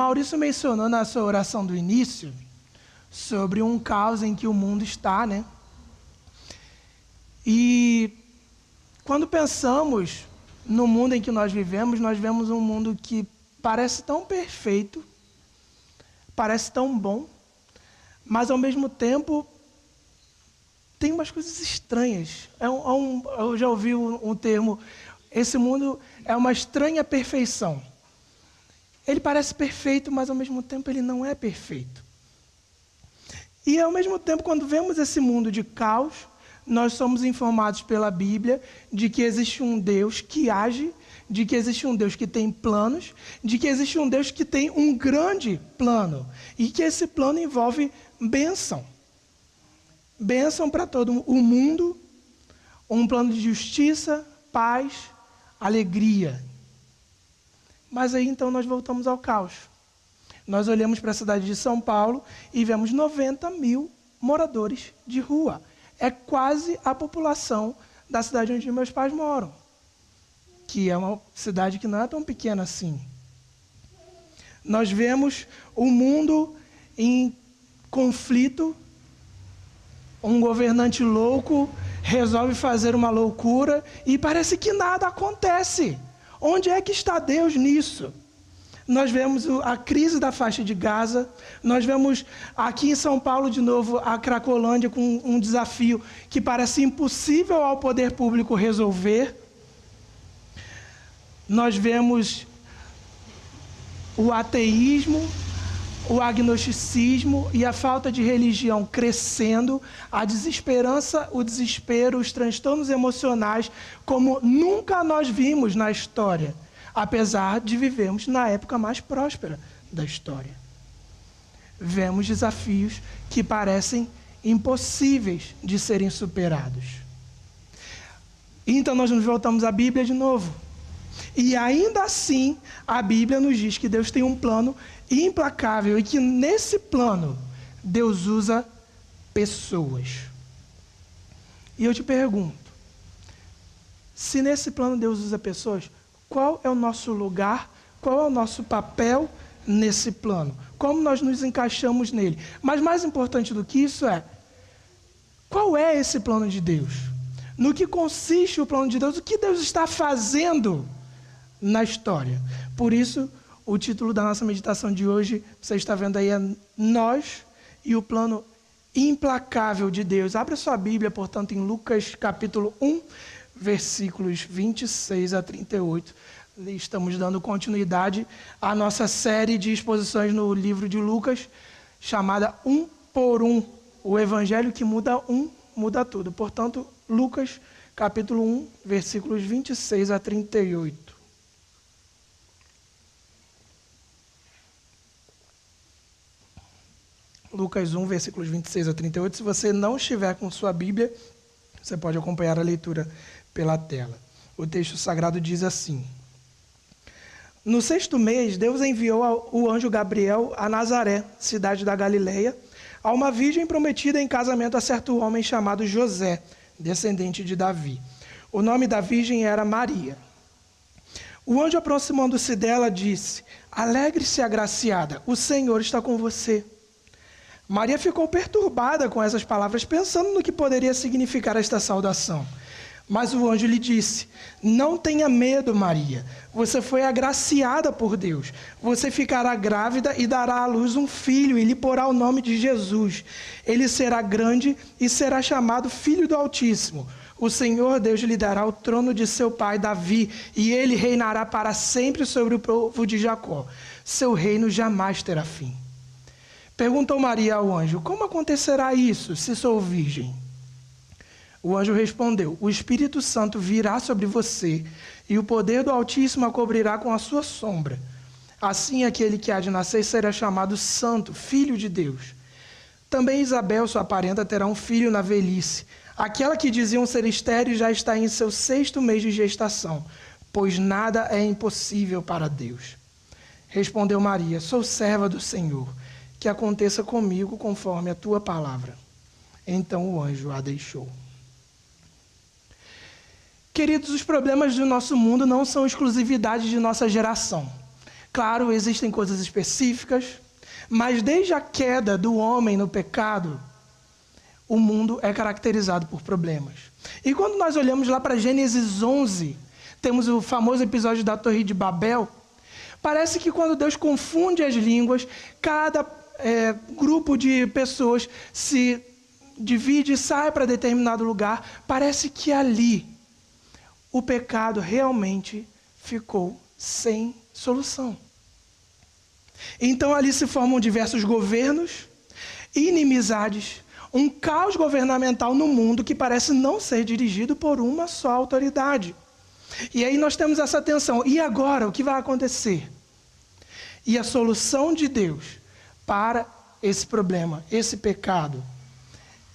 Maurício mencionou na sua oração do início sobre um caos em que o mundo está, né? E quando pensamos no mundo em que nós vemos um mundo que parece tão perfeito, parece tão bom, mas ao mesmo tempo tem umas coisas estranhas. Eu já ouvi um termo, esse mundo é uma estranha perfeição. Ele parece perfeito, mas ao mesmo tempo ele não é perfeito. E ao mesmo tempo, quando vemos esse mundo de caos, nós somos informados pela Bíblia de que existe um Deus que age, de que existe um Deus que tem planos, de que existe um Deus que tem um grande plano e que esse plano envolve bênção. Bênção para todo o mundo, um plano de justiça, paz, alegria. Mas aí então nós voltamos ao caos. Nós olhamos para a cidade de São Paulo e vemos 90 mil moradores de rua. É quase a população da cidade onde meus pais moram, que é uma cidade que não é tão pequena assim. Nós vemos o mundo em conflito, um governante louco resolve fazer uma loucura e parece que nada acontece. Onde é que está Deus nisso? Nós vemos a crise da faixa de Gaza, nós vemos aqui em São Paulo de novo a Cracolândia com um desafio que parece impossível ao poder público resolver. Nós vemos o ateísmo, o agnosticismo e a falta de religião crescendo, a desesperança, o desespero, os transtornos emocionais, como nunca nós vimos na história, apesar de vivermos na época mais próspera da história. Vemos desafios que parecem impossíveis de serem superados. Então nós nos voltamos à Bíblia de novo. E ainda assim, a Bíblia nos diz que Deus tem um plano implacável e que nesse plano Deus usa pessoas. E eu te pergunto, se nesse plano Deus usa pessoas, qual é o nosso lugar, qual é o nosso papel nesse plano? Como nós nos encaixamos nele? Mas mais importante do que isso é, qual é esse plano de Deus? No que consiste o plano de Deus? O que Deus está fazendo na história? Por isso, o título da nossa meditação de hoje, você está vendo aí, é Nós e o Plano Implacável de Deus. Abra sua Bíblia, portanto, em Lucas capítulo 1, versículos 26 a 38. Estamos dando continuidade à nossa série de exposições no livro de Lucas, chamada Um por Um. O Evangelho que muda muda tudo. Portanto, Lucas capítulo 1, versículos 26 a 38. Lucas 1, versículos 26 a 38. Se você não estiver com sua Bíblia, você pode acompanhar a leitura pela tela. O texto sagrado diz assim: No 6º mês, Deus enviou o anjo Gabriel a Nazaré, cidade da Galileia, a uma virgem prometida em casamento a certo homem chamado José, descendente de Davi. O nome da virgem era Maria. O anjo, aproximando-se dela, disse: Alegre-se, agraciada, o Senhor está com você. Maria ficou perturbada com essas palavras, pensando no que poderia significar esta saudação. Mas o anjo lhe disse: Não tenha medo, Maria. Você foi agraciada por Deus. Você ficará grávida e dará à luz um filho e lhe porá o nome de Jesus. Ele será grande e será chamado Filho do Altíssimo. O Senhor Deus lhe dará o trono de seu pai Davi e ele reinará para sempre sobre o povo de Jacó. Seu reino jamais terá fim. Perguntou Maria ao anjo: Como acontecerá isso, se sou virgem? O anjo respondeu: O Espírito Santo virá sobre você, e o poder do Altíssimo a cobrirá com a sua sombra. Assim, aquele que há de nascer será chamado Santo, Filho de Deus. Também Isabel, sua parenta, terá um filho na velhice. Aquela que diziam ser estéril já está em seu 6º mês de gestação, pois nada é impossível para Deus. Respondeu Maria: Sou serva do Senhor, que aconteça comigo conforme a tua palavra. Então o anjo a deixou. Queridos, os problemas do nosso mundo não são exclusividade de nossa geração. Claro, existem coisas específicas, mas desde a queda do homem no pecado, o mundo é caracterizado por problemas. E quando nós olhamos lá para Gênesis 11, temos o famoso episódio da Torre de Babel. Parece que quando Deus confunde as línguas, cada grupo de pessoas se divide e sai para determinado lugar. Parece que ali o pecado realmente ficou sem solução. Então ali se formam diversos governos, inimizades, um caos governamental no mundo que parece não ser dirigido por uma só autoridade. E aí nós temos essa tensão. E agora, o que vai acontecer? E a solução de Deus para esse problema, esse pecado,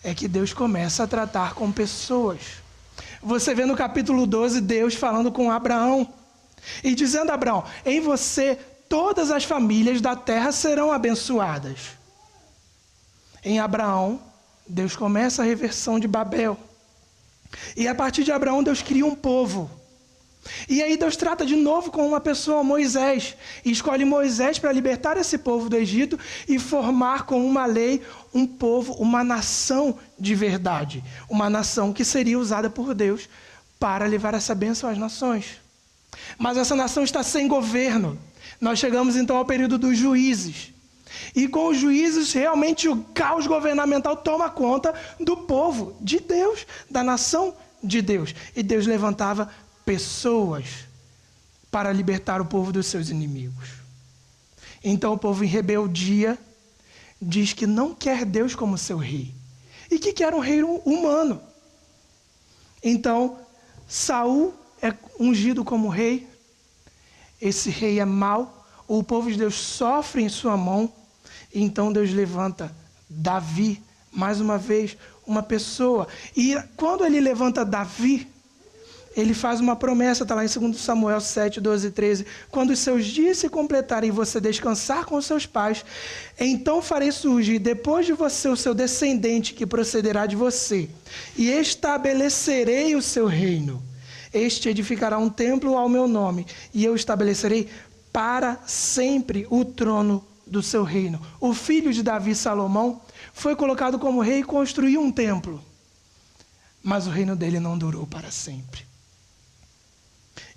é que Deus começa a tratar com pessoas. Você vê no capítulo 12 Deus falando com Abraão e dizendo a Abraão: em você todas as famílias da terra serão abençoadas. Em Abraão, Deus começa a reversão de Babel. E a partir de Abraão, Deus cria um povo. E aí Deus trata de novo com uma pessoa, Moisés, e escolhe Moisés para libertar esse povo do Egito e formar com uma lei um povo, uma nação de verdade. Uma nação que seria usada por Deus para levar essa bênção às nações. Mas essa nação está sem governo. Nós chegamos então ao período dos juízes. E com os juízes, realmente o caos governamental toma conta do povo de Deus, da nação de Deus. E Deus levantava pessoas para libertar o povo dos seus inimigos. Então o povo em rebeldia diz que não quer Deus como seu rei. E que quer um rei humano. Então Saul é ungido como rei. Esse rei é mau. O povo de Deus sofre em sua mão. Então Deus levanta Davi, mais uma vez, uma pessoa. E quando ele levanta Davi, ele faz uma promessa, está lá em 2 Samuel 7, 12 e 13. Quando os seus dias se completarem e você descansar com os seus pais, então farei surgir depois de você o seu descendente que procederá de você. E estabelecerei o seu reino. Este edificará um templo ao meu nome. E eu estabelecerei para sempre o trono do seu reino. O filho de Davi, Salomão, foi colocado como rei e construiu um templo. Mas o reino dele não durou para sempre.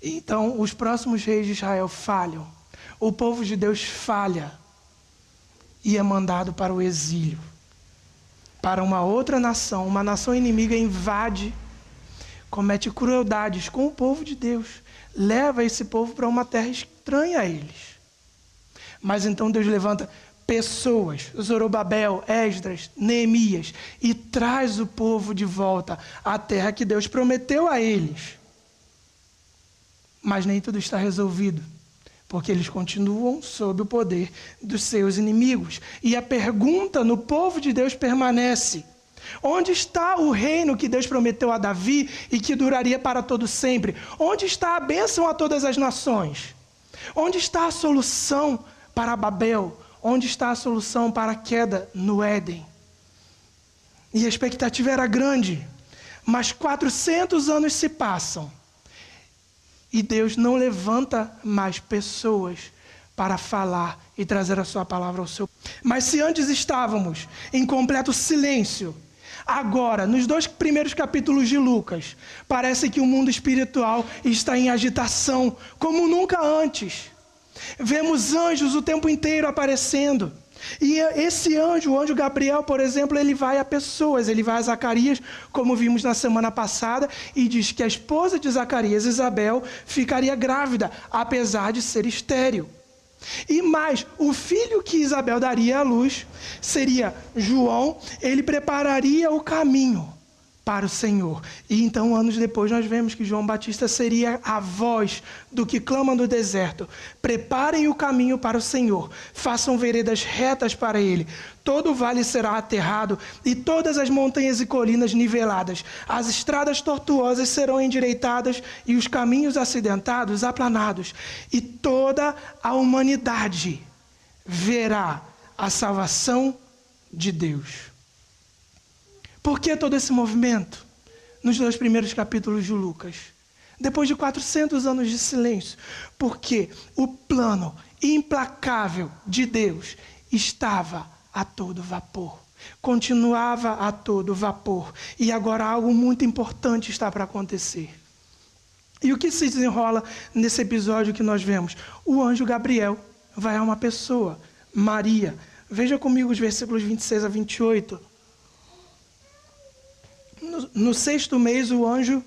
Então, os próximos reis de Israel falham. O povo de Deus falha. E é mandado para o exílio. Para uma outra nação, uma nação inimiga invade, comete crueldades com o povo de Deus. Leva esse povo para uma terra estranha a eles. Mas então Deus levanta pessoas, Zorobabel, Esdras, Neemias, e traz o povo de volta à terra que Deus prometeu a eles. Mas nem tudo está resolvido, porque eles continuam sob o poder dos seus inimigos. E a pergunta no povo de Deus permanece: onde está o reino que Deus prometeu a Davi e que duraria para todo sempre? Onde está a bênção a todas as nações? Onde está a solução para Babel? Onde está a solução para a queda no Éden? E a expectativa era grande, mas 400 anos se passam e Deus não levanta mais pessoas para falar e trazer a sua palavra ao seu. Mas se antes estávamos em completo silêncio, agora, nos 2 primeiros capítulos de Lucas, parece que o mundo espiritual está em agitação como nunca antes. Vemos anjos o tempo inteiro aparecendo. E esse anjo, o anjo Gabriel, por exemplo, ele vai a pessoas, ele vai a Zacarias, como vimos na semana passada, e diz que a esposa de Zacarias, Isabel, ficaria grávida, apesar de ser estéril. E mais, o filho que Isabel daria à luz seria João, ele prepararia o caminho para o Senhor. E então, anos depois, nós vemos que João Batista seria a voz do que clama no deserto: preparem o caminho para o Senhor, façam veredas retas para ele. Todo o vale será aterrado e todas as montanhas e colinas niveladas. As estradas tortuosas serão endireitadas e os caminhos acidentados aplanados. E toda a humanidade verá a salvação de Deus. Por que todo esse movimento? Nos 2 primeiros capítulos de Lucas, depois de 400 anos de silêncio, porque o plano implacável de Deus estava a todo vapor, continuava a todo vapor, e agora algo muito importante está para acontecer. E o que se desenrola nesse episódio que nós vemos? O anjo Gabriel vai a uma pessoa, Maria. Veja comigo os versículos 26 a 28. No 6º mês, o anjo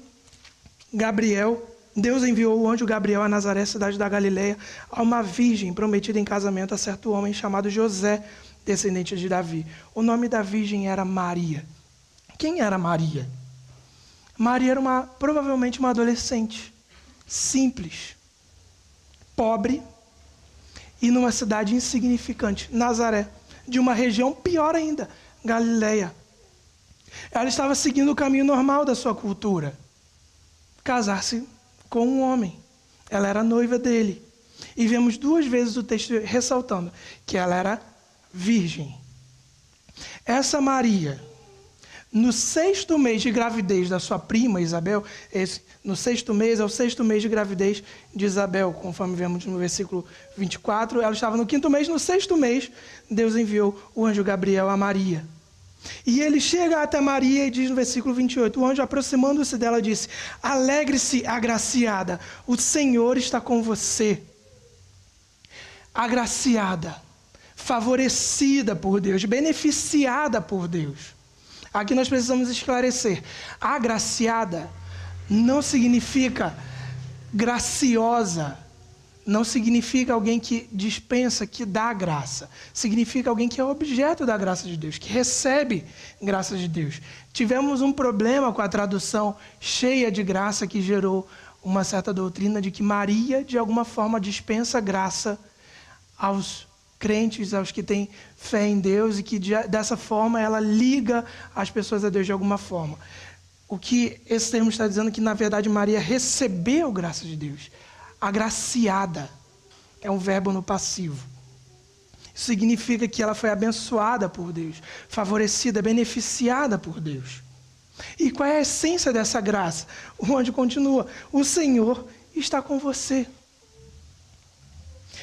Gabriel, Deus enviou o anjo Gabriel a Nazaré, cidade da Galileia, a uma virgem prometida em casamento a certo homem chamado José, descendente de Davi. O nome da virgem era Maria. Quem era Maria? Maria era provavelmente uma adolescente, simples, pobre e numa cidade insignificante, Nazaré, de uma região pior ainda, Galileia. Ela estava seguindo o caminho normal da sua cultura, casar-se com um homem. Ela era noiva dele. E vemos 2 vezes o texto ressaltando que ela era virgem. Essa Maria, no 6º mês de gravidez da sua prima Isabel, no 6º mês, é o 6º mês de gravidez de Isabel, conforme vemos no versículo 24, ela estava no 5º mês, no 6º mês, Deus enviou o anjo Gabriel a Maria. E ele chega até Maria e diz no versículo 28, o anjo aproximando-se dela disse, alegre-se, agraciada, o Senhor está com você. Agraciada, favorecida por Deus, beneficiada por Deus. Aqui nós precisamos esclarecer. Agraciada não significa graciosa, não significa alguém que dispensa, que dá graça. Significa alguém que é objeto da graça de Deus, que recebe graça de Deus. Tivemos um problema com a tradução cheia de graça que gerou uma certa doutrina de que Maria, de alguma forma, dispensa graça aos crentes, aos que têm fé em Deus e que dessa forma ela liga as pessoas a Deus de alguma forma. O que esse termo está dizendo é que na verdade Maria recebeu graça de Deus. Agraciada é um verbo no passivo. Isso significa que ela foi abençoada por Deus, favorecida, beneficiada por Deus. E qual é a essência dessa graça? O anjo continua, o Senhor está com você.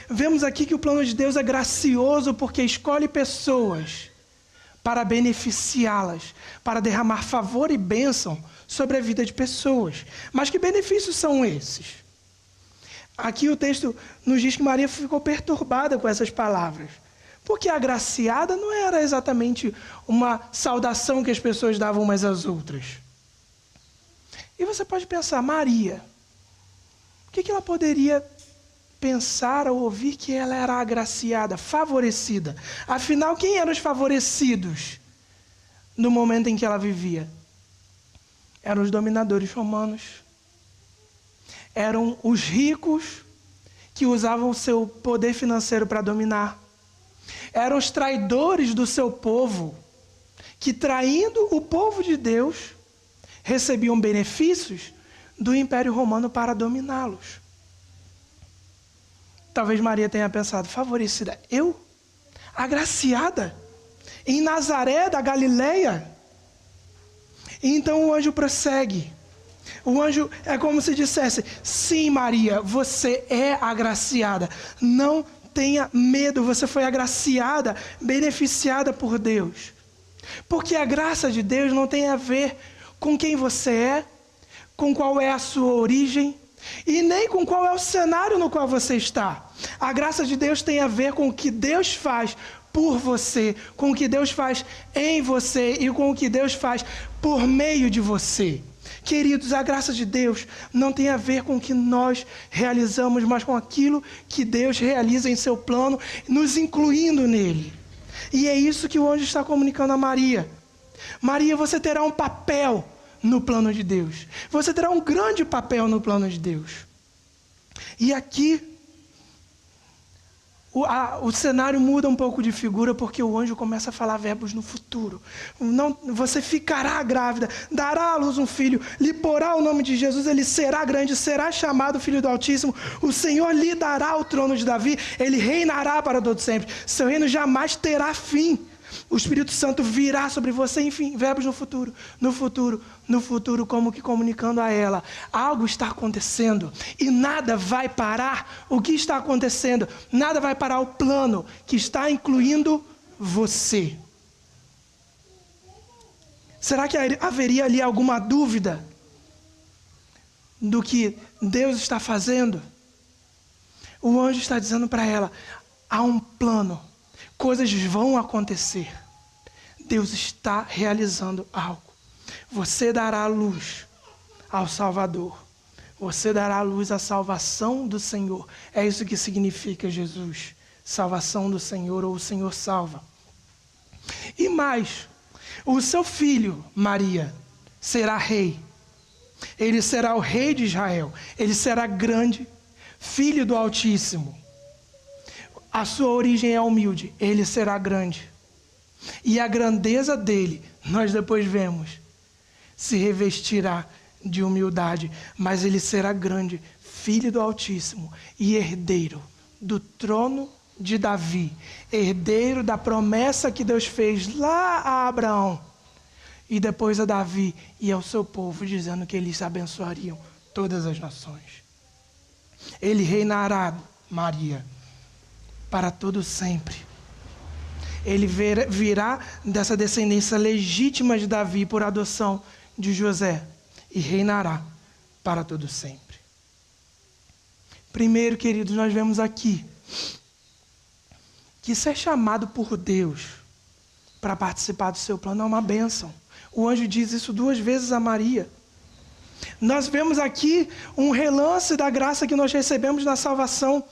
Vemos aqui que o plano de Deus é gracioso porque escolhe pessoas para beneficiá-las, para derramar favor e bênção sobre a vida de pessoas. Mas que benefícios são esses? Aqui o texto nos diz que Maria ficou perturbada com essas palavras, porque agraciada não era exatamente uma saudação que as pessoas davam umas às outras. E você pode pensar, Maria, o que ela poderia pensar ou ouvir que ela era agraciada, favorecida? Afinal, quem eram os favorecidos no momento em que ela vivia? Eram os dominadores romanos. Eram os ricos que usavam o seu poder financeiro para dominar. Eram os traidores do seu povo, que traindo o povo de Deus, recebiam benefícios do Império Romano para dominá-los. Talvez Maria tenha pensado, favorecida, eu? Agraciada? Em Nazaré da Galileia? E então o anjo prossegue. O anjo é como se dissesse, sim Maria, você é agraciada. Não tenha medo, você foi agraciada, beneficiada por Deus. Porque a graça de Deus não tem a ver com quem você é, com qual é a sua origem, e nem com qual é o cenário no qual você está. A graça de Deus tem a ver com o que Deus faz por você, com o que Deus faz em você e com o que Deus faz por meio de você. Queridos, a graça de Deus não tem a ver com o que nós realizamos, mas com aquilo que Deus realiza em seu plano, nos incluindo nele. E é isso que o anjo está comunicando a Maria. Maria, você terá um papel no plano de Deus. Você terá um grande papel no plano de Deus. E aqui o cenário muda um pouco de figura porque o anjo começa a falar verbos no futuro. Não, você ficará grávida, dará à luz um filho, lhe porá o nome de Jesus, ele será grande, será chamado Filho do Altíssimo, o Senhor lhe dará o trono de Davi, ele reinará para todo sempre, seu reino jamais terá fim. O Espírito Santo virá sobre você, enfim, verbos no futuro, no futuro, no futuro, como que comunicando a ela. Algo está acontecendo e nada vai parar o que está acontecendo. Nada vai parar o plano que está incluindo você. Será que haveria ali alguma dúvida do que Deus está fazendo? O anjo está dizendo para ela, há um plano, coisas vão acontecer. Deus está realizando algo. Você dará luz ao Salvador. Você dará luz à salvação do Senhor. É isso que significa Jesus. Salvação do Senhor, ou o Senhor salva. E mais, o seu filho, Maria, será rei. Ele será o rei de Israel. Ele será grande, filho do Altíssimo. A sua origem é humilde. Ele será grande. E a grandeza dele, nós depois vemos, se revestirá de humildade. Mas ele será grande, filho do Altíssimo e herdeiro do trono de Davi. Herdeiro da promessa que Deus fez lá a Abraão. E depois a Davi e ao seu povo, dizendo que eles abençoariam todas as nações. Ele reinará, Maria, para todo sempre. Ele virá dessa descendência legítima de Davi por adoção de José e reinará para todo sempre. Primeiro, queridos, nós vemos aqui que ser chamado por Deus para participar do seu plano é uma bênção. O anjo diz isso 2 vezes a Maria. Nós vemos aqui um relance da graça que nós recebemos na salvação.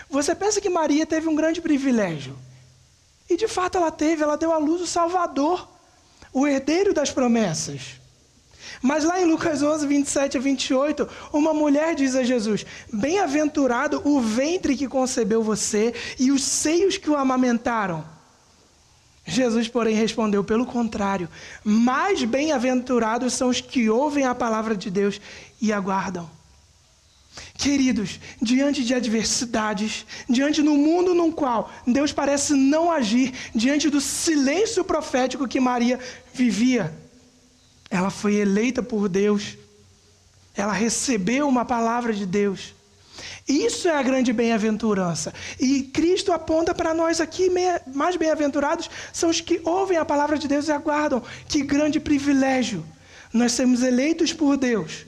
Você pensa que Maria teve um grande privilégio? E de fato ela deu à luz o Salvador, o herdeiro das promessas. Mas lá em Lucas 11, 27 a 28, uma mulher diz a Jesus, bem-aventurado o ventre que concebeu você e os seios que o amamentaram. Jesus, porém, respondeu, pelo contrário, mais bem-aventurados são os que ouvem a palavra de Deus e aguardam. Queridos, diante de adversidades, diante do mundo no qual Deus parece não agir, diante do silêncio profético que Maria vivia, ela foi eleita por Deus, ela recebeu uma palavra de Deus. Isso é a grande bem-aventurança. E Cristo aponta para nós aqui, mais bem-aventurados são os que ouvem a palavra de Deus e aguardam. Que grande privilégio nós sermos eleitos por Deus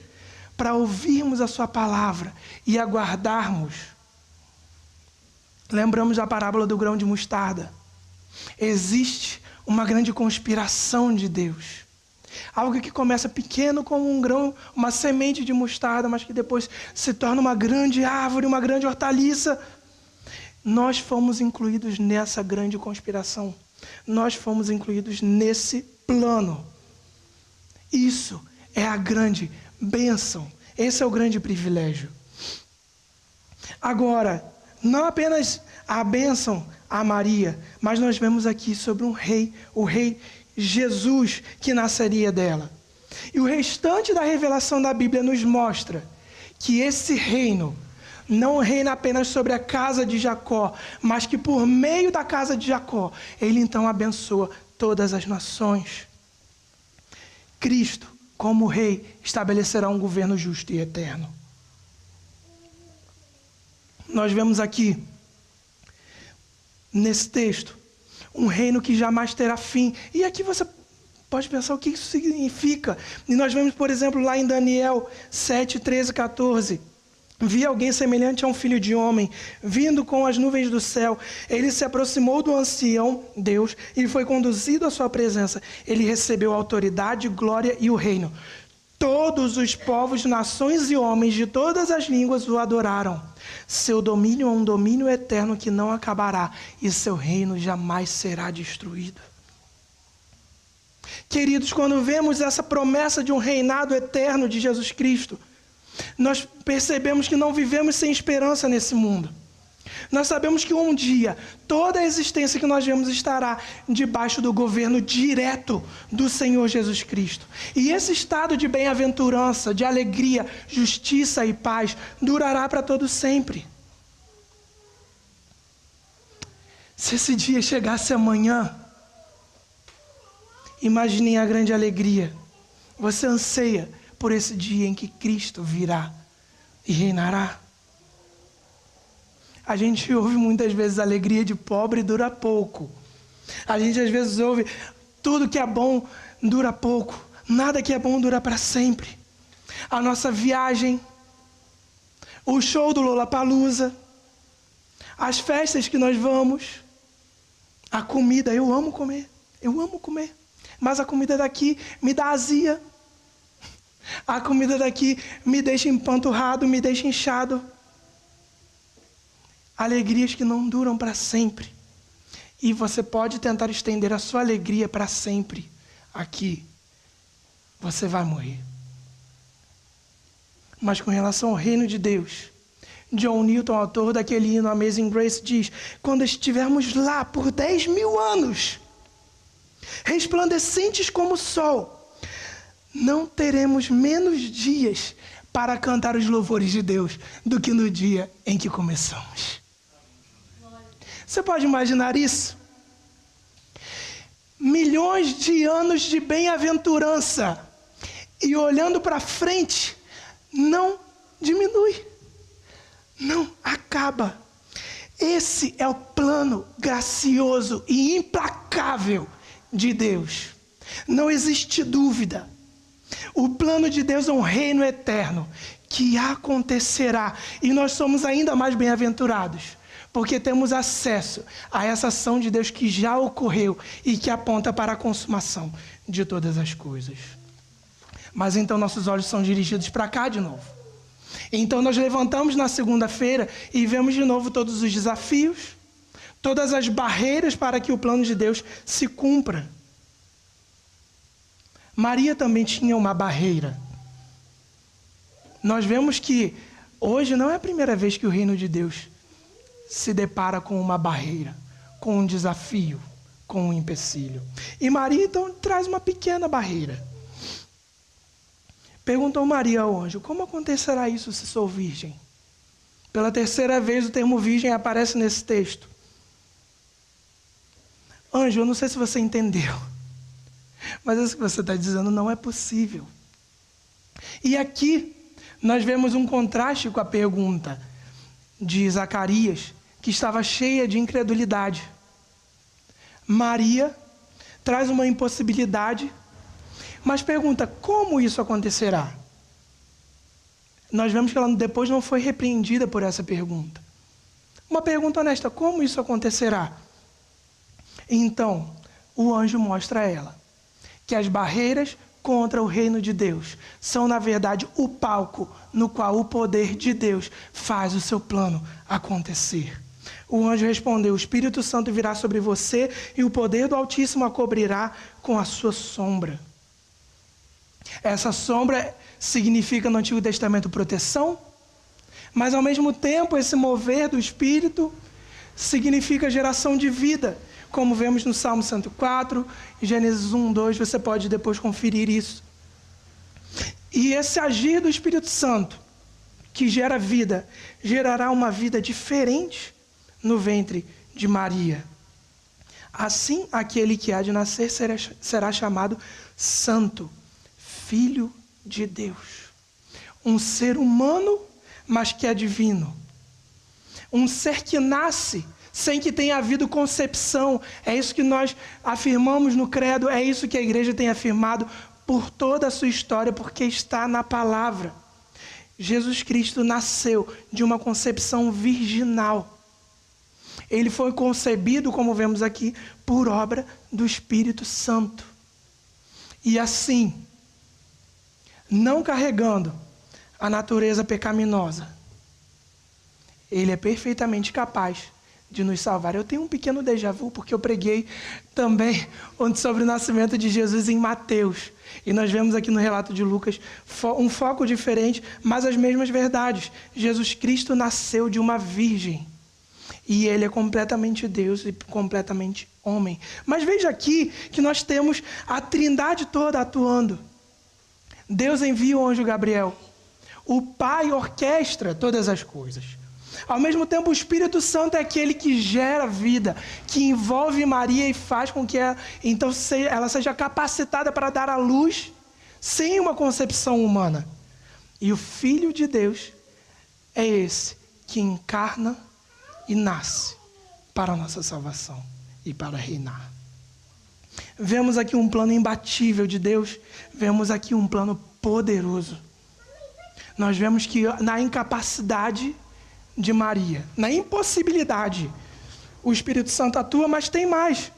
para ouvirmos a sua palavra e aguardarmos. Lembramos da parábola do grão de mostarda. Existe uma grande conspiração de Deus. Algo que começa pequeno como um grão, uma semente de mostarda, mas que depois se torna uma grande árvore, uma grande hortaliça. Nós fomos incluídos nessa grande conspiração. Nós fomos incluídos nesse plano. Isso é a grande bênção. Esse é o grande privilégio. Agora, não apenas a bênção a Maria, mas nós vemos aqui sobre um rei, o rei Jesus, que nasceria dela. E o restante da revelação da Bíblia nos mostra que esse reino não reina apenas sobre a casa de Jacó, mas que por meio da casa de Jacó, ele então abençoa todas as nações. Cristo, como rei, estabelecerá um governo justo e eterno. Nós vemos aqui, nesse texto, um reino que jamais terá fim. E aqui você pode pensar o que isso significa. E nós vemos, por exemplo, lá em Daniel 7, 13, 14. Vi alguém semelhante a um filho de homem, vindo com as nuvens do céu. Ele se aproximou do ancião, Deus, e foi conduzido à sua presença. Ele recebeu a autoridade, glória e o reino. Todos os povos, nações e homens de todas as línguas o adoraram. Seu domínio é um domínio eterno que não acabará, e seu reino jamais será destruído. Queridos, quando vemos essa promessa de um reinado eterno de Jesus Cristo, nós percebemos que não vivemos sem esperança nesse mundo. Nós sabemos que um dia, toda a existência que nós vemos estará debaixo do governo direto do Senhor Jesus Cristo. E esse estado de bem-aventurança, de alegria, justiça e paz, durará para todo sempre. Se esse dia chegasse amanhã, Imaginem a grande alegria. Você anseia por esse dia em que Cristo virá e reinará. A gente ouve muitas vezes a alegria de pobre dura pouco. A gente às vezes ouve tudo que é bom dura pouco. Nada que é bom dura para sempre. A nossa viagem, o show do Lollapalooza, as festas que nós vamos, a comida, eu amo comer. Mas a comida daqui me dá azia. A comida daqui me deixa empanturrado, me deixa inchado. Alegrias que não duram para sempre. E você pode tentar estender a sua alegria para sempre. Aqui, você vai morrer. Mas com relação ao reino de Deus, John Newton, autor daquele hino Amazing Grace, diz: quando estivermos lá por 10.000 anos, resplandecentes como o sol, não teremos menos dias para cantar os louvores de Deus do que no dia em que começamos. Você pode imaginar isso? Milhões de anos de bem-aventurança e olhando para frente, não diminui, não acaba. Esse é o plano gracioso e implacável de Deus. Não existe dúvida. O plano de Deus é um reino eterno que acontecerá. E nós somos ainda mais bem-aventurados, porque temos acesso a essa ação de Deus que já ocorreu e que aponta para a consumação de todas as coisas. Mas então nossos olhos são dirigidos para cá de novo. Então nós levantamos na segunda-feira e vemos de novo todos os desafios, todas as barreiras para que o plano de Deus se cumpra. Maria também tinha uma barreira. Nós vemos que hoje não é a primeira vez que o reino de Deus se depara com uma barreira, com um desafio, com um empecilho. E Maria então traz uma pequena barreira. Perguntou Maria ao anjo: como acontecerá isso se sou virgem? Pela terceira vez o termo virgem aparece nesse texto. Anjo, eu não sei se você entendeu, mas isso que você está dizendo não é possível. E aqui nós vemos um contraste com a pergunta de Zacarias, que estava cheia de incredulidade. Maria traz uma impossibilidade, mas pergunta: como isso acontecerá? Nós vemos que ela depois não foi repreendida por essa pergunta. Uma pergunta honesta: como isso acontecerá? Então, o anjo mostra a ela que as barreiras contra o reino de Deus são, na verdade, o palco no qual o poder de Deus faz o seu plano acontecer. O anjo respondeu: o Espírito Santo virá sobre você e o poder do Altíssimo a cobrirá com a sua sombra. Essa sombra significa no Antigo Testamento proteção, mas ao mesmo tempo esse mover do Espírito significa geração de vida, como vemos no Salmo 104, Gênesis 1, 2, você pode depois conferir isso. E esse agir do Espírito Santo, que gera vida, gerará uma vida diferente no ventre de Maria. Assim, aquele que há de nascer será chamado Santo, Filho de Deus. Um ser humano, mas que é divino. Um ser que nasce sem que tenha havido concepção. É isso que nós afirmamos no credo, é isso que a igreja tem afirmado por toda a sua história, porque está na palavra. Jesus Cristo nasceu de uma concepção virginal. Ele foi concebido, como vemos aqui, por obra do Espírito Santo. E assim, não carregando a natureza pecaminosa, ele é perfeitamente capaz de nos salvar. Eu tenho um pequeno déjà vu, porque eu preguei também sobre o nascimento de Jesus em Mateus. E nós vemos aqui no relato de Lucas um foco diferente, mas as mesmas verdades. Jesus Cristo nasceu de uma virgem. E ele é completamente Deus e completamente homem. Mas veja aqui que nós temos a Trindade toda atuando. Deus envia o anjo Gabriel. O Pai orquestra todas as coisas. Ao mesmo tempo, o Espírito Santo é aquele que gera vida, que envolve Maria e faz com que ela seja capacitada para dar à luz sem uma concepção humana. E o Filho de Deus é esse que encarna e nasce para a nossa salvação e para reinar. Vemos aqui um plano imbatível de Deus, vemos aqui um plano poderoso. Nós vemos que na incapacidade de Maria, na impossibilidade, o Espírito Santo atua, mas tem mais.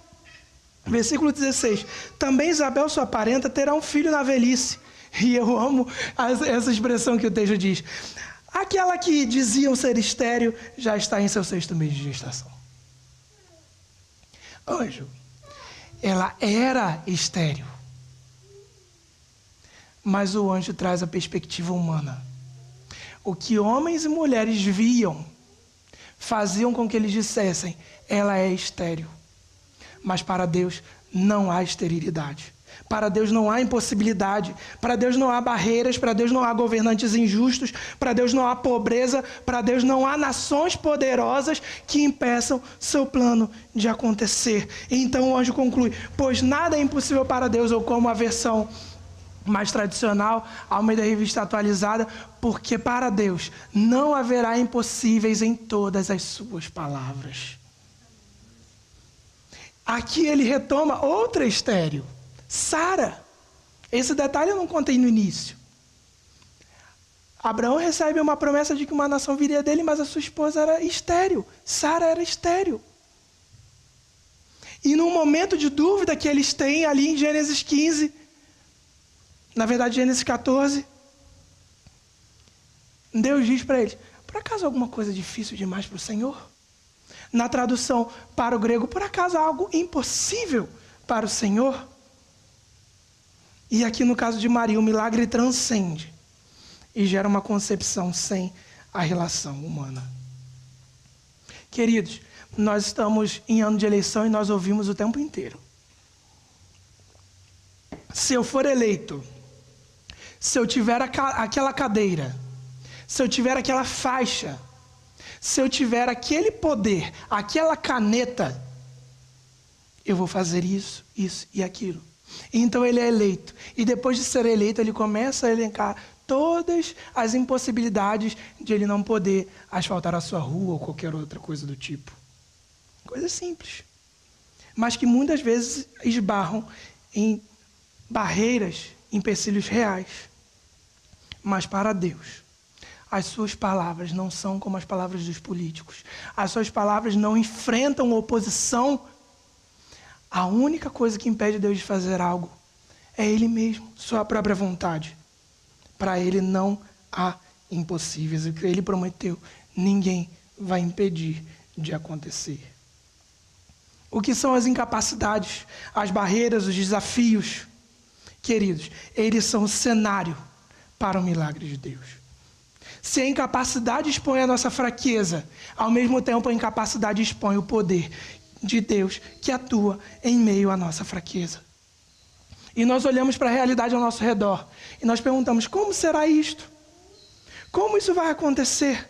Versículo 16. Também Isabel, sua parenta, terá um filho na velhice. E eu amo essa expressão que o texto diz. Aquela que diziam ser estéril já está em seu 6º mês de gestação. Anjo, ela era estéril. Mas o anjo traz a perspectiva humana. O que homens e mulheres viam, faziam com que eles dissessem, ela é estéril. Mas para Deus não há esterilidade. Para Deus não há impossibilidade. Para Deus não há barreiras. Para Deus não há governantes injustos. Para Deus não há pobreza. Para Deus não há nações poderosas que impeçam seu plano de acontecer. Então o anjo conclui, pois nada é impossível para Deus, ou como a versão mais tradicional, Almeida Revista Atualizada, porque para Deus não haverá impossíveis em todas as suas palavras. Aqui ele retoma outra estéril, Sara. Esse detalhe eu não contei no início. Abraão recebe uma promessa de que uma nação viria dele, mas a sua esposa era estéril. Sara era estéril. E num momento de dúvida que eles têm ali em Gênesis 15, na verdade, Gênesis 14, Deus diz para eles, por acaso alguma coisa difícil demais para o Senhor? Na tradução para o grego, por acaso algo impossível para o Senhor? E aqui no caso de Maria, o milagre transcende e gera uma concepção sem a relação humana. Queridos, nós estamos em ano de eleição e nós ouvimos o tempo inteiro. Se eu for eleito, se eu tiver aquela cadeira, se eu tiver aquela faixa, se eu tiver aquele poder, aquela caneta, eu vou fazer isso, isso e aquilo. Então ele é eleito. E depois de ser eleito, ele começa a elencar todas as impossibilidades de ele não poder asfaltar a sua rua ou qualquer outra coisa do tipo. Coisa simples. Mas que muitas vezes esbarram em barreiras, empecilhos reais. Mas para Deus, as suas palavras não são como as palavras dos políticos. As suas palavras não enfrentam oposição. A única coisa que impede Deus de fazer algo é Ele mesmo, sua própria vontade. Para Ele não há impossíveis. O que Ele prometeu, ninguém vai impedir de acontecer. O que são as incapacidades, as barreiras, os desafios? Queridos, eles são o cenário para o milagre de Deus. Se a incapacidade expõe a nossa fraqueza, ao mesmo tempo a incapacidade expõe o poder de Deus que atua em meio à nossa fraqueza. E nós olhamos para a realidade ao nosso redor e nós perguntamos, como será isto? Como isso vai acontecer?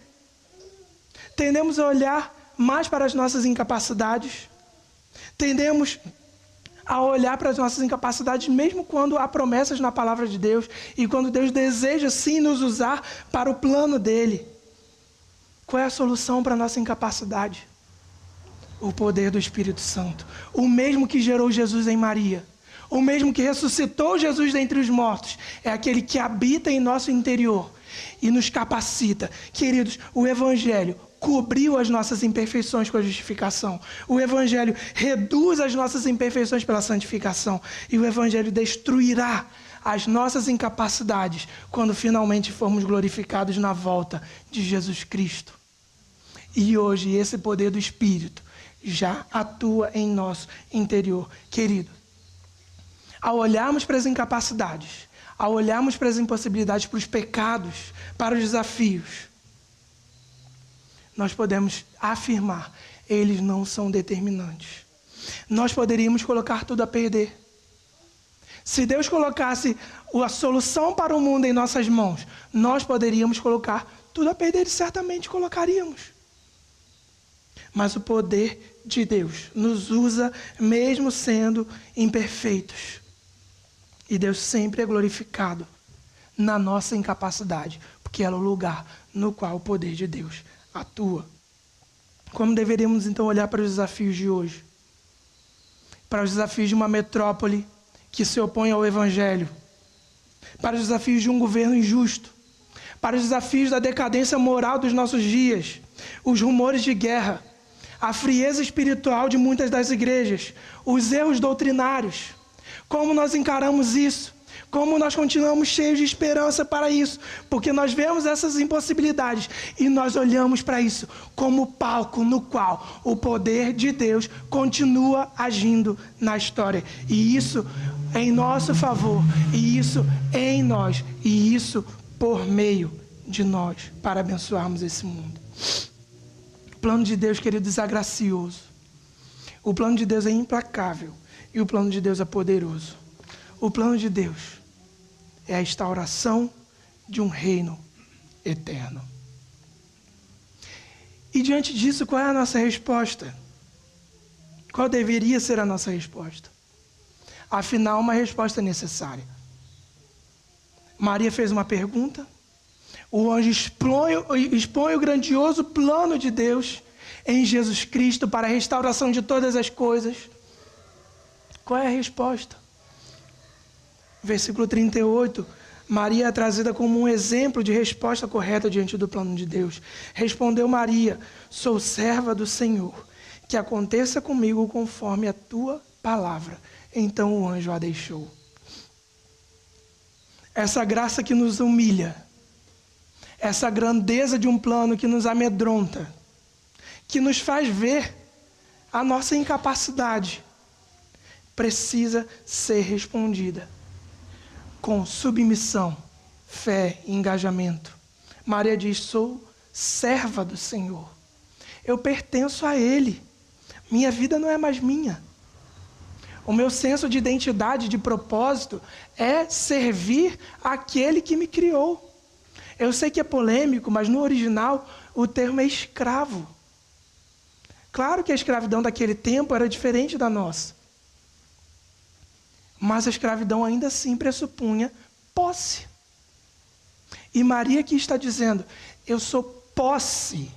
Tendemos a olhar mais para as nossas incapacidades, tendemos a olhar para as nossas incapacidades, mesmo quando há promessas na palavra de Deus e quando Deus deseja sim nos usar para o plano dele. Qual é a solução para a nossa incapacidade? O poder do Espírito Santo. O mesmo que gerou Jesus em Maria, o mesmo que ressuscitou Jesus dentre os mortos, é aquele que habita em nosso interior e nos capacita. Queridos, o Evangelho cobriu as nossas imperfeições com a justificação. O Evangelho reduz as nossas imperfeições pela santificação. E o Evangelho destruirá as nossas incapacidades quando finalmente formos glorificados na volta de Jesus Cristo. E hoje esse poder do Espírito já atua em nosso interior. Querido, ao olharmos para as incapacidades, ao olharmos para as impossibilidades, para os pecados, para os desafios, nós podemos afirmar, eles não são determinantes. Nós poderíamos colocar tudo a perder. Se Deus colocasse a solução para o mundo em nossas mãos, nós poderíamos colocar tudo a perder e certamente colocaríamos. Mas o poder de Deus nos usa mesmo sendo imperfeitos. E Deus sempre é glorificado na nossa incapacidade, porque é o lugar no qual o poder de Deus atua. Como deveríamos então olhar para os desafios de hoje? Para os desafios de uma metrópole que se opõe ao Evangelho, para os desafios de um governo injusto, para os desafios da decadência moral dos nossos dias, os rumores de guerra, a frieza espiritual de muitas das igrejas, os erros doutrinários. Como nós encaramos isso? Como nós continuamos cheios de esperança para isso? Porque nós vemos essas impossibilidades e nós olhamos para isso como palco no qual o poder de Deus continua agindo na história. E isso é em nosso favor, e isso é em nós, e isso por meio de nós, para abençoarmos esse mundo. O plano de Deus, queridos, é gracioso. O plano de Deus é implacável e o plano de Deus é poderoso. O plano de Deus é a instauração de um reino eterno. E diante disso, qual é a nossa resposta? Qual deveria ser a nossa resposta? Afinal, uma resposta é necessária. Maria fez uma pergunta, o anjo expõe o grandioso plano de Deus em Jesus Cristo para a restauração de todas as coisas. Qual é a resposta? Versículo 38, Maria é trazida como um exemplo de resposta correta diante do plano de Deus. Respondeu Maria: sou serva do Senhor, que aconteça comigo conforme a tua palavra. Então o anjo a deixou. Essa graça que nos humilha, essa grandeza de um plano que nos amedronta, que nos faz ver a nossa incapacidade, precisa ser respondida com submissão, fé e engajamento. Maria diz: sou serva do Senhor. Eu pertenço a Ele. Minha vida não é mais minha. O meu senso de identidade, de propósito, é servir aquele que me criou. Eu sei que é polêmico, mas no original o termo é escravo. Claro que a escravidão daquele tempo era diferente da nossa. Mas a escravidão ainda assim pressupunha posse. E Maria aqui está dizendo: eu sou posse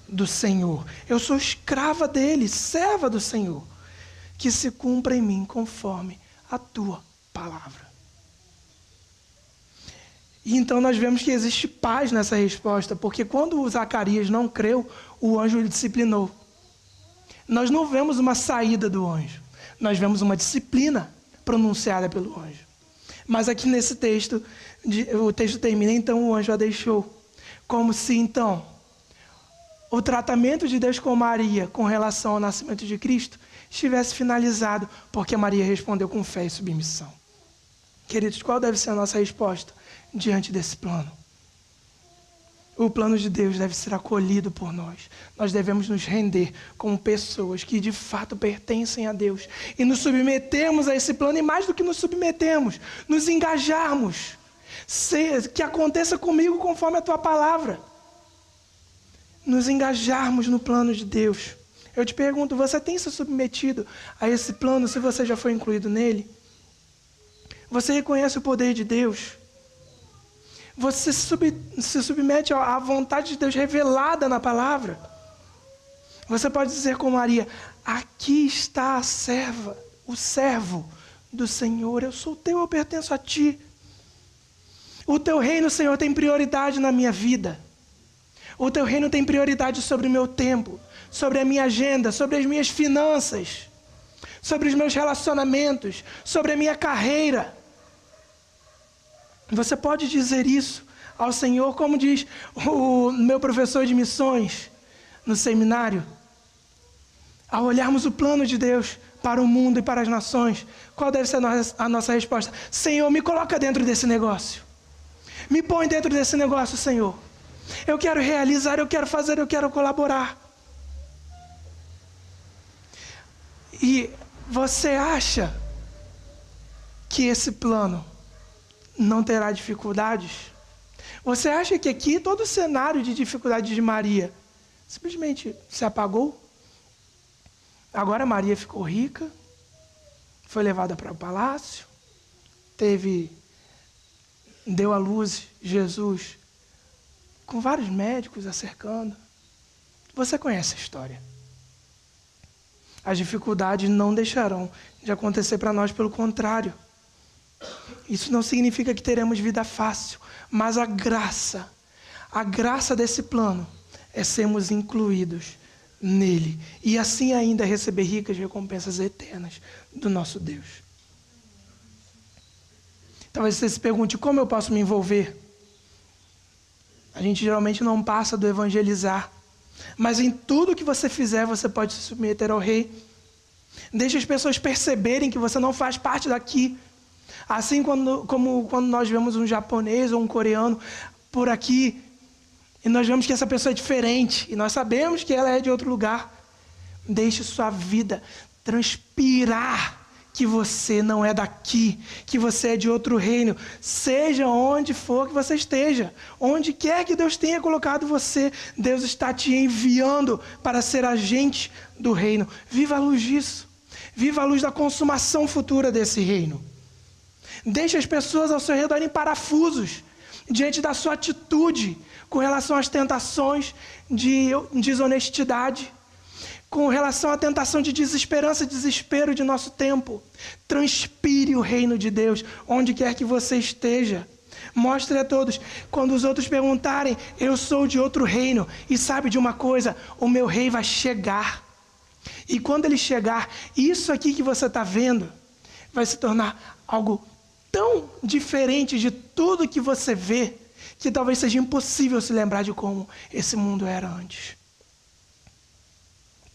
do Senhor. Eu sou escrava dele, serva do Senhor. Que se cumpra em mim conforme a tua palavra. E então nós vemos que existe paz nessa resposta, porque quando Zacarias não creu, o anjo o disciplinou. Nós não vemos uma saída do anjo, nós vemos uma disciplina pronunciada pelo anjo. Mas aqui nesse texto, o texto termina: então o anjo a deixou. Como se então o tratamento de Deus com Maria com relação ao nascimento de Cristo estivesse finalizado, porque Maria respondeu com fé e submissão. Queridos, qual deve ser a nossa resposta diante desse plano? O plano de Deus deve ser acolhido por nós. Nós devemos nos render como pessoas que de fato pertencem a Deus e nos submetermos a esse plano, e mais do que nos submetermos, nos engajarmos. Que aconteça comigo conforme a tua palavra. Nos engajarmos no plano de Deus. Eu te pergunto, você tem se submetido a esse plano, se você já foi incluído nele? Você reconhece o poder de Deus? Você se submete à vontade de Deus revelada na palavra? Você pode dizer com Maria: aqui está a serva, o servo do Senhor. Eu sou teu, eu pertenço a ti. O teu reino, Senhor, tem prioridade na minha vida. O teu reino tem prioridade sobre o meu tempo, sobre a minha agenda, sobre as minhas finanças, sobre os meus relacionamentos, sobre a minha carreira. Você pode dizer isso ao Senhor, como diz o meu professor de missões no seminário. Ao olharmos o plano de Deus para o mundo e para as nações, qual deve ser a nossa resposta? Senhor, me coloca dentro desse negócio. Me põe dentro desse negócio, Senhor. Eu quero realizar, eu quero fazer, eu quero colaborar. E você acha que esse plano não terá dificuldades? Você acha que aqui todo o cenário de dificuldade de Maria simplesmente se apagou. Agora Maria ficou rica, foi levada para o palácio, deu à luz Jesus com vários médicos a cercando. Você conhece a história. As dificuldades não deixarão de acontecer para nós, pelo contrário. Isso não significa que teremos vida fácil, mas a graça desse plano é sermos incluídos nele e assim ainda receber ricas recompensas eternas do nosso Deus. Talvez você se pergunte, como eu posso me envolver? A gente geralmente não passa do evangelizar, mas em tudo que você fizer, você pode se submeter ao rei. Deixe as pessoas perceberem que você não faz parte daqui. Assim como quando nós vemos um japonês ou um coreano por aqui, e nós vemos que essa pessoa é diferente, e nós sabemos que ela é de outro lugar. Deixe sua vida transpirar que você não é daqui, que você é de outro reino. Seja onde for que você esteja, onde quer que Deus tenha colocado você, Deus está te enviando para ser agente do reino. Viva a luz disso. Viva a luz da consumação futura desse reino. Deixe as pessoas ao seu redor em parafusos diante da sua atitude com relação às tentações de desonestidade, com relação à tentação de desesperança, desespero de nosso tempo. Transpire o reino de Deus onde quer que você esteja. Mostre a todos. Quando os outros perguntarem, eu sou de outro reino. E sabe de uma coisa? O meu rei vai chegar. E quando ele chegar, isso aqui que você está vendo vai se tornar algo tão diferente de tudo que você vê, que talvez seja impossível se lembrar de como esse mundo era antes.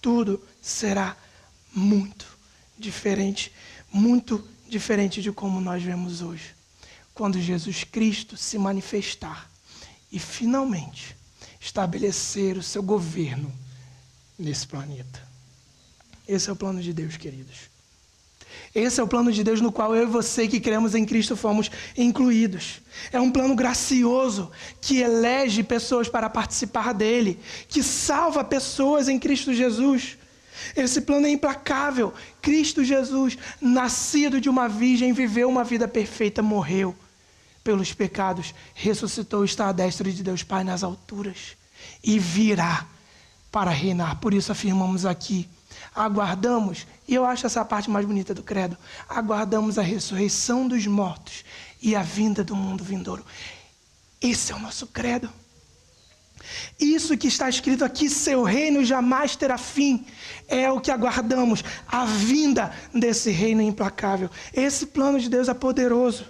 Tudo será muito diferente de como nós vemos hoje, quando Jesus Cristo se manifestar e finalmente estabelecer o seu governo nesse planeta. Esse é o plano de Deus, queridos. Esse é o plano de Deus no qual eu e você que cremos em Cristo fomos incluídos. É um plano gracioso que elege pessoas para participar dele, que salva pessoas em Cristo Jesus. Esse plano é implacável. Cristo Jesus, nascido de uma virgem, viveu uma vida perfeita, morreu pelos pecados, ressuscitou, está à destra de Deus Pai nas alturas e virá para reinar. Por isso afirmamos aqui, aguardamos, e eu acho essa parte mais bonita do credo, aguardamos a ressurreição dos mortos e a vinda do mundo vindouro. Esse é o nosso credo. Isso que está escrito aqui, seu reino jamais terá fim, é o que aguardamos, a vinda desse reino implacável. Esse plano de Deus é poderoso.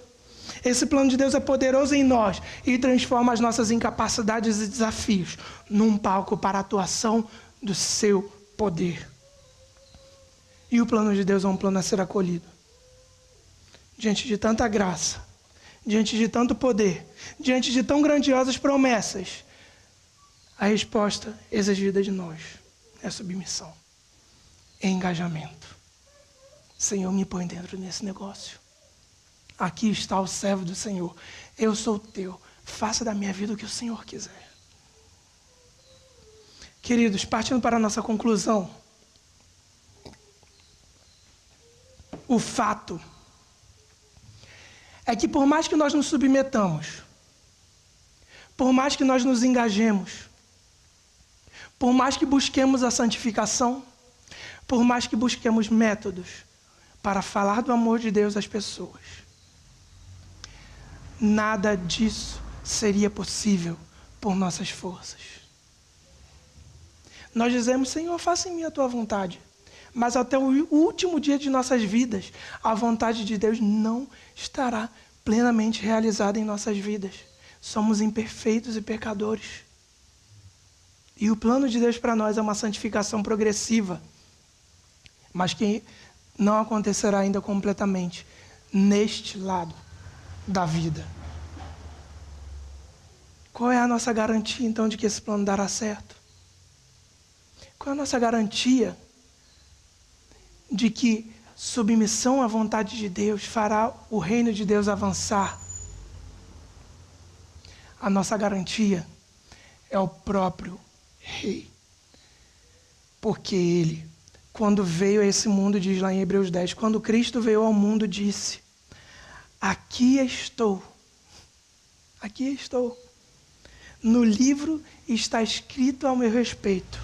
Esse plano de Deus é poderoso em nós e transforma as nossas incapacidades e desafios num palco para a atuação do seu poder. E o plano de Deus é um plano a ser acolhido. Diante de tanta graça, diante de tanto poder, diante de tão grandiosas promessas, a resposta exigida de nós é submissão, é engajamento. Senhor, me põe dentro desse negócio. Aqui está o servo do Senhor. Eu sou teu. Faça da minha vida o que o Senhor quiser. Queridos, partindo para a nossa conclusão, o fato é que por mais que nós nos submetamos, por mais que nós nos engajemos, por mais que busquemos a santificação, por mais que busquemos métodos para falar do amor de Deus às pessoas, nada disso seria possível por nossas forças. Nós dizemos, Senhor, faça em mim a tua vontade. Mas até o último dia de nossas vidas, a vontade de Deus não estará plenamente realizada em nossas vidas. Somos imperfeitos e pecadores. E o plano de Deus para nós é uma santificação progressiva, mas que não acontecerá ainda completamente neste lado da vida. Qual é a nossa garantia, então, de que esse plano dará certo? Qual é a nossa garantia de que submissão à vontade de Deus fará o reino de Deus avançar? A nossa garantia é o próprio Rei Porque ele, quando veio a esse mundo, diz lá em Hebreus 10, quando Cristo veio ao mundo, disse: aqui estou. Aqui estou. No livro está escrito ao meu respeito: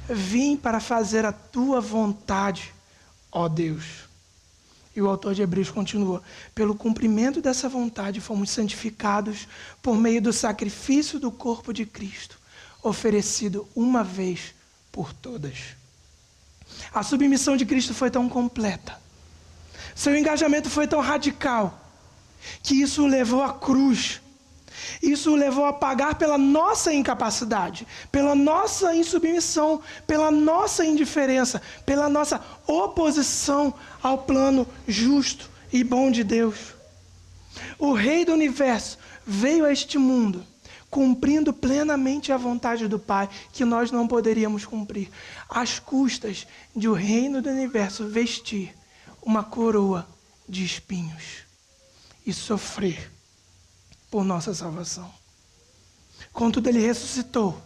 vim para fazer a tua vontade, ó Deus. E o autor de Hebreus continua: pelo cumprimento dessa vontade fomos santificados por meio do sacrifício do corpo de Cristo, oferecido uma vez por todas. A submissão de Cristo foi tão completa, seu engajamento foi tão radical, que isso o levou à cruz. Isso o levou a pagar pela nossa incapacidade, pela nossa insubmissão, pela nossa indiferença, pela nossa oposição ao plano justo e bom de Deus. O Rei do Universo veio a este mundo, cumprindo plenamente a vontade do Pai, que nós não poderíamos cumprir, às custas de o Reino do Universo vestir uma coroa de espinhos e sofrer por nossa salvação. Contudo, ele ressuscitou.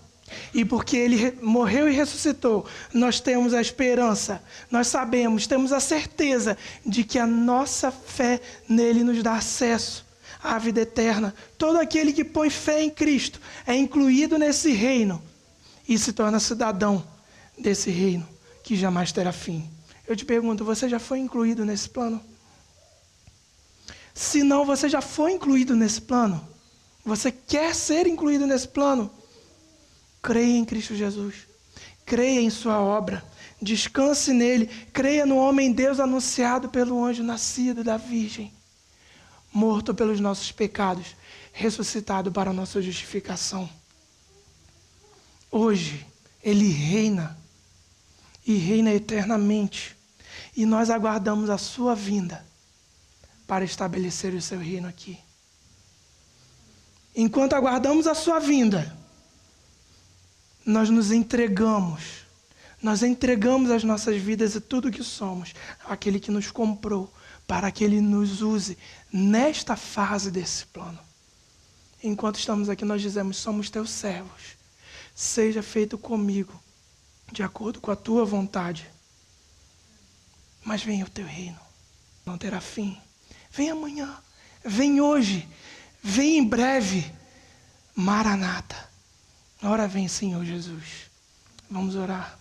E porque ele morreu e ressuscitou, nós temos a esperança, nós sabemos, temos a certeza de que a nossa fé nele nos dá acesso à vida eterna. Todo aquele que põe fé em Cristo é incluído nesse reino e se torna cidadão desse reino que jamais terá fim. Eu te pergunto, você já foi incluído nesse plano? Se não, você já foi incluído nesse plano? Você quer ser incluído nesse plano? Creia em Cristo Jesus. Creia em sua obra. Descanse nele. Creia no homem-Deus anunciado pelo anjo nascido da Virgem, morto pelos nossos pecados, ressuscitado para a nossa justificação. Hoje, ele reina e reina eternamente. E nós aguardamos a sua vinda para estabelecer o seu reino aqui. Enquanto aguardamos a sua vinda, nós nos entregamos, nós entregamos as nossas vidas e tudo o que somos àquele que nos comprou, para que ele nos use nesta fase desse plano. Enquanto estamos aqui, nós dizemos: somos teus servos, seja feito comigo, de acordo com a tua vontade. Mas venha o teu reino, não terá fim. Vem amanhã, vem hoje, vem em breve. Maranata. Ora vem, Senhor Jesus. Vamos orar.